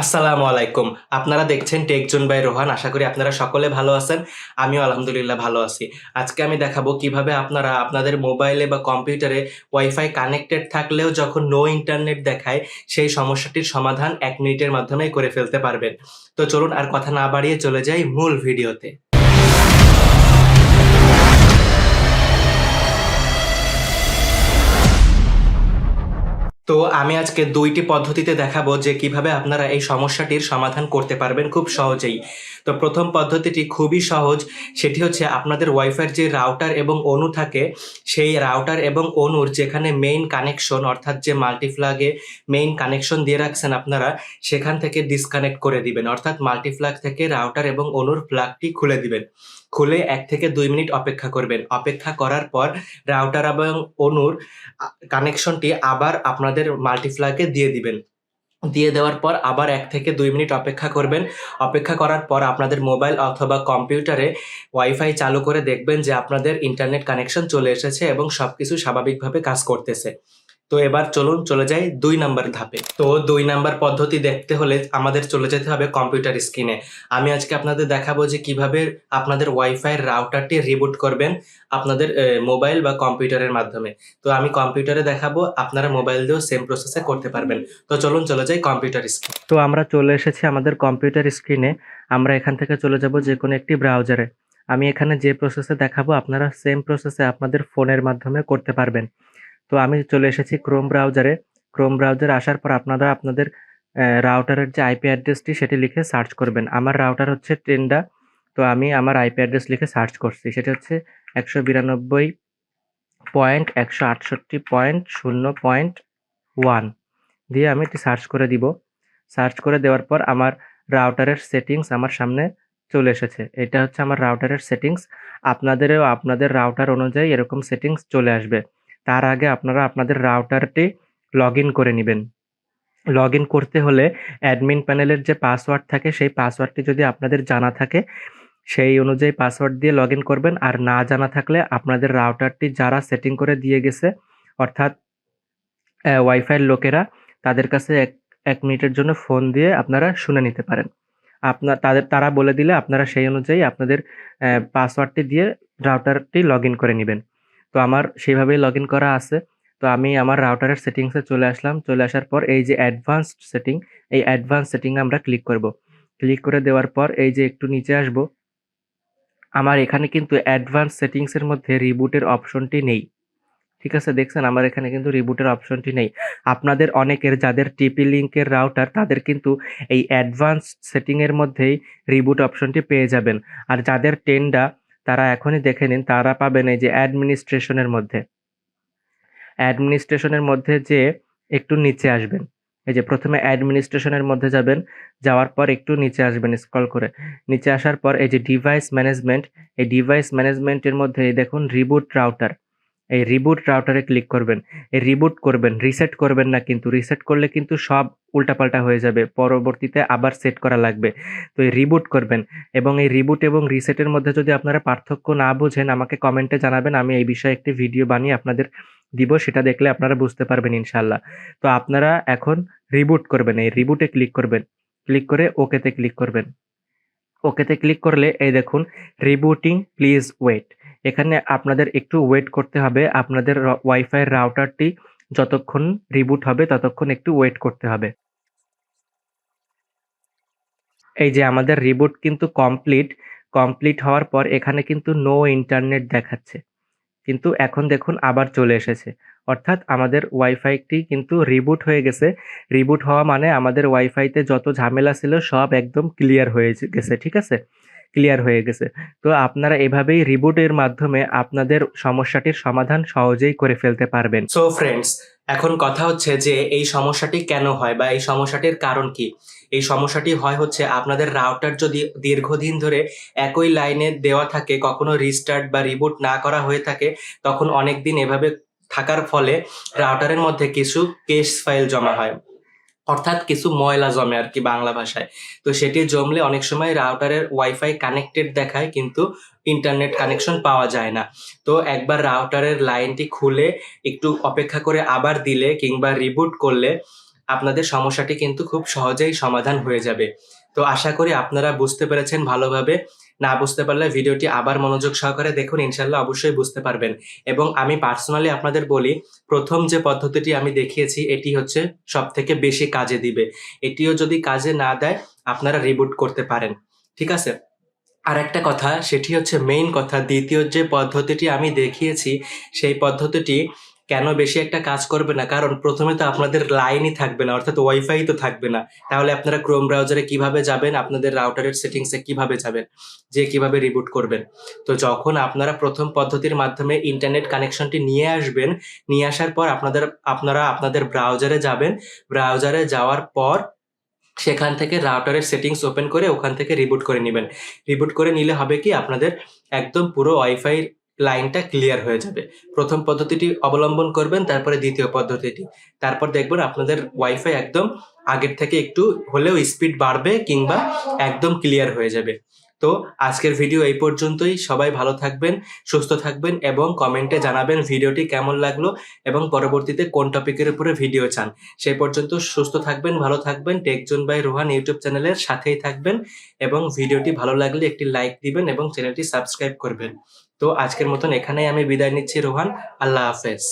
আসসালামু আলাইকুম। আপনারা দেখছেন টেকজন বাই রোহান। আশা করি আপনারা সকলে ভালো আছেন। আমিও আলহামদুলিল্লাহ ভালো আছি। আজকে আমি দেখাবো কিভাবে আপনারা আপনাদের মোবাইলে বা কম্পিউটারে ওয়াইফাই কানেক্টেড থাকলেও যখন নো ইন্টারনেট দেখায়, সেই সমস্যাটির সমাধান ১ মিনিটের মাধ্যমেই করে ফেলতে পারবেন। তো চলুন আর কথা না বাড়িয়ে চলে যাই মূল ভিডিওতে। তো আমি আজকে ২ টি পদ্ধতিতে দেখাবো যে কিভাবে আপনারা এই সমস্যাটির সমাধান করতে পারবেন খুব সহজেই। তো ১ম পদ্ধতিটি খুবই সহজ, সেটি হচ্ছে আপনাদের ওয়াইফাইয়ের যে রাউটার এবং অণু থাকে, সেই রাউটার এবং অণুর যেখানে মেইন কানেকশন অর্থাৎ যে মাল্টিপ্লাগে মেইন কানেকশন দিয়ে রাখছেন আপনারা, সেখান থেকে ডিসকানেক্ট করে দিবেন। অর্থাৎ মাল্টিপ্লাগ থেকে রাউটার এবং অণুর প্লাগটি খুলে দিবেন। খুলে ১ থেকে ২ মিনিট অপেক্ষা করবেন। অপেক্ষা করার পর রাউটার এবং অণুর কানেকশনটি আবার আপনাদের মাল্টিপ্লাগে দিয়ে দিবেন। দিয়ে দেওয়ার পর আবার ১ থেকে ২ মিনিট অপেক্ষা করবেন। অপেক্ষা করার পর আপনাদের মোবাইল অথবা কম্পিউটারে ওয়াইফাই চালু করে দেখবেন যে আপনাদের ইন্টারনেট কানেকশন চলে এসেছে এবং সবকিছু স্বাভাবিকভাবে কাজ করতেছে। তো এবার চলুন চলে যাই ২ নাম্বার ধাপে। তো ২ নাম্বার পদ্ধতি দেখতে হলে আমাদের চলে যেতে হবে কম্পিউটার স্ক্রিনে। আমি আজকে আপনাদের দেখাবো যে কিভাবে আপনাদের ওয়াইফাইয়ের রাউটারটি রিবুট করবেন আপনাদের মোবাইল বা কম্পিউটারের মাধ্যমে। তো আমি কম্পিউটারে দেখাবো, আপনারা মোবাইল দিয়েও সেম প্রসেসে করতে পারবেন। তো চলুন চলে যাই কম্পিউটার স্ক্রিন। তো আমরা চলে এসেছি আমাদের কম্পিউটার স্ক্রিনে। আমরা এখান থেকে চলে যাব যেকোনো একটি ব্রাউজারে। আমি এখানে যে প্রসেসে দেখাবো আপনারা সেম প্রসেসে আপনাদের ফোনের মাধ্যমে করতে পারবেন। তো আমি চলে এসেছি ক্রোম ব্রাউজারে। ক্রোম ব্রাউজারে আসার পর আপনারা আপনাদের রাউটারের যে আইপি অ্যাড্রেসটি সেটি লিখে সার্চ করবেন। আমার রাউটার হচ্ছে টেন্ডা। তো আমি আমার আইপি অ্যাড্রেস লিখে সার্চ করছি। সেটা হচ্ছে ১৯২.১৬৮.০.১ দিয়ে আমি এটি সার্চ করে দিব। সার্চ করে দেওয়ার পর আমার রাউটারের সেটিংস আমার সামনে চলে এসেছে। এটা হচ্ছে আমার রাউটারের সেটিংস। আপনাদেরও আপনাদের রাউটার অনুযায়ী এরকম সেটিংস চলে আসবে। তার আগে আপনারা আপনাদের রাউটারটি লগইন করে নিবেন। লগইন করতে হলে অ্যাডমিন প্যানেলের যে পাসওয়ার্ড থাকে, সেই পাসওয়ার্ডটি যদি আপনাদের জানা থাকে, সেই অনুযায়ী পাসওয়ার্ড দিয়ে লগইন করবেন। আর না জানা থাকলে আপনাদের রাউটারটি যারা সেটিং করে দিয়ে গেছে, অর্থাৎ ওয়াইফাইয়ের লোকেরা, তাদের কাছে ১ মিনিটের জন্য ফোন দিয়ে আপনারা শুনে নিতে পারেন। তারা বলে দিলে আপনারা সেই অনুযায়ী আপনাদের পাসওয়ার্ডটি দিয়ে রাউটারটি লগইন করে নিবেন। তো আমার সেইভাবেই লগইন করা আছে। তো আমি আমার রাউটারের সেটিংসে চলে আসলাম। চলে আসার পর এই যে অ্যাডভান্সড সেটিং, এই অ্যাডভান্সড সেটিংয়ে আমরা ক্লিক করব। ক্লিক করে দেওয়ার পর এই যে একটু নিচে আসব। আমার এখানে কিন্তু অ্যাডভান্স সেটিংসের মধ্যে রিবুটের অপশনটি নেই। ঠিক আছে? দেখছেন আমার এখানে কিন্তু রিবুটের অপশনটি নেই। আপনাদের অনেকের যাদের TP-Link-এর রাউটার, তাদের কিন্তু এই অ্যাডভান্সড সেটিং এর মধ্যেই রিবুট অপশনটি পেয়ে যাবেন। আর যাদের টেন্ডা, তারা এখনই দেখে নিন, তারা পাবেন এই যে অ্যাডমিনিস্ট্রেশনের মধ্যে। অ্যাডমিনিস্ট্রেশনের মধ্যে যেয়ে একটু নিচে আসবেন। এই যে প্রথমে অ্যাডমিনিস্ট্রেশনের মধ্যে যাবেন, যাওয়ার পর একটু নিচে আসবেন স্ক্রল করে। নিচে আসার পর এই যে ডিভাইস ম্যানেজমেন্ট, এই ডিভাইস ম্যানেজমেন্টের মধ্যে এই দেখুন রিবুট রাউটার। এই রিবুট রাউটারে ক্লিক করবেন। এই রিবুট করবেন, রিসেট করবেন না কিন্তু। রিসেট করলে কিন্তু সব উল্টাপাল্টা হয়ে যাবে। পরবর্তীতে আবার সেট করা লাগবে। তো এই রিবুট করবেন এবং এই রিবুট এবং রিসেটের মধ্যে যদি আপনারা পার্থক্য না বুঝেন, আমাকে কমেন্টে জানাবেন। আমি এই বিষয়ে একটি ভিডিও বানিয়ে আপনাদের দিব। সেটা দেখলে আপনারা বুঝতে পারবেন ইনশাআল্লাহ। তো আপনারা এখন রিবুট করবেন। এই রিবুটে ক্লিক করবেন। ক্লিক করে ওকেতে ক্লিক করবেন। ওকেতে ক্লিক করলে এই দেখুন রিবুটিং প্লিজ ওয়েট। এখানে আপনাদের একটু ওয়েট করতে হবে। আপনাদের ওয়াইফাইয়ের রাউটারটি যতক্ষণ রিবুট হবে ততক্ষণ একটু ওয়েট করতে হবে। এই যে আমাদের রিবুট কিন্তু কমপ্লিট হওয়ার পর এখানে কিন্তু নো ইন্টারনেট দেখাচ্ছে। কিন্তু এখন দেখুন আবার চলে এসেছে। অর্থাৎ আমাদের ওয়াইফাইটি কিন্তু রিবুট হয়ে গেছে। রিবুট হওয়া মানে আমাদের ওয়াইফাইতে যত ঝামেলা ছিল সব একদম ক্লিয়ার হয়ে গেছে। ঠিক আছে? ক্লিয়ার হয়ে গেছে। তো আপনারা এভাবেই রিবুটের মাধ্যমে আপনাদের সমস্যাটির সমাধান সহজেই করে ফেলতে পারবেন। সো ফ্রেন্ডস, এখন কথা হচ্ছে যে এই সমস্যাটি কেন হয় বা এই সমস্যাটির কারণ কি? এই সমস্যাটি হয় হচ্ছে আপনাদের রাউটার যদি দীর্ঘদিন ধরে একই লাইনে দেওয়া থাকে, কখনো রিস্টার্ট বা রিবুট না করা হয়ে থাকে, তখন অনেকদিন এভাবে থাকার ফলে রাউটারের মধ্যে কিছু কেস ফাইল জমা হয়। অর্থাৎ কিছু ময়লা জমে আরকি বাংলা ভাষায়। তো সেটি জমলে অনেক সময় রাউটারের ওয়াইফাই কানেক্টেড দেখায়, কিন্তু ইন্টারনেট কানেকশন পাওয়া যায় না। তো একবার রাউটারের লাইনটি খুলে একটু অপেক্ষা করে আবার দিলে কিংবা রিবুট করলে আপনাদের সমস্যাটি কিন্তু খুব সহজেই সমাধান হয়ে যাবে। তো আশা করি আপনারা বুঝতে পেরেছেন ভালোভাবে। না বুঝতে পারলে ভিডিওটি আবার মনোযোগ সহকারে দেখুন, ইনশাআল্লাহ অবশ্যই বুঝতে পারবেন। এবং আমি পার্সোনালি আপনাদের বলি, ১ম যে পদ্ধতিটি আমি দেখিয়েছি এটি হচ্ছে সবথেকে বেশি কাজে দিবে। এটিও যদি কাজে না দেয় আপনারা রিবুট করতে পারেন। ঠিক আছে? আরেকটা কথা সেটি হচ্ছে মেইন কথা, ২য় যে পদ্ধতিটি আমি দেখিয়েছি সেই পদ্ধতিটি কেন বেশি একটা কাজ করবে না? কারণ ১ম এ তো আপনাদের লাইনই থাকবে না, অর্থাৎ ওয়াইফাই তো থাকবে না। তাহলে আপনারা Chrome ব্রাউজারে কিভাবে যাবেন? আপনাদের রাউটারের সেটিংস এ কিভাবে যাবেন? যেয়ে কিভাবে রিবুট করবেন? তো যখন আপনারা ১ম পদ্ধতির মাধ্যমে ইন্টারনেট কানেকশনটি নিয়ে আসবেন, নিয়ে আসার পর আপনারা আপনাদের ব্রাউজারে যাবেন। ব্রাউজারে যাওয়ার পর সেখান থেকে রাউটারের সেটিংস ওপেন করে ওখান থেকে রিবুট করে নিবেন। রিবুট করে নিলে হবে কি আপনাদের একদম পুরো ওয়াইফাই লাইনটা ক্লিয়ার হয়ে যাবে। ১ম পদ্ধতিটি অবলম্বন করবেন, তারপরে ২য় পদ্ধতিটি। তারপর দেখবেন আপনাদের ওয়াইফাই একদম আগের থেকে একটু হলেও স্পিড বাড়বে কিংবা একদম ক্লিয়ার হয়ে যাবে। তো আজকের ভিডিও এই পর্যন্তই। সবাই ভালো থাকবেন, সুস্থ থাকবেন এবং কমেন্টে জানাবেন ভিডিওটি কেমন লাগলো এবং পরবর্তীতে কোন টপিকের উপরে ভিডিও চান। সেই পর্যন্ত সুস্থ থাকবেন, ভালো থাকবেন। টেকজোন বাই রোহান ইউটিউব চ্যানেলের সাথেই থাকবেন এবং ভিডিওটি ভালো লাগলে একটি লাইক দিবেন এবং চ্যানেলটি সাবস্ক্রাইব করবেন। তো আজকের মতন এখানেই আমি বিদায় নিচ্ছি রোহান। আল্লাহ হাফেজ।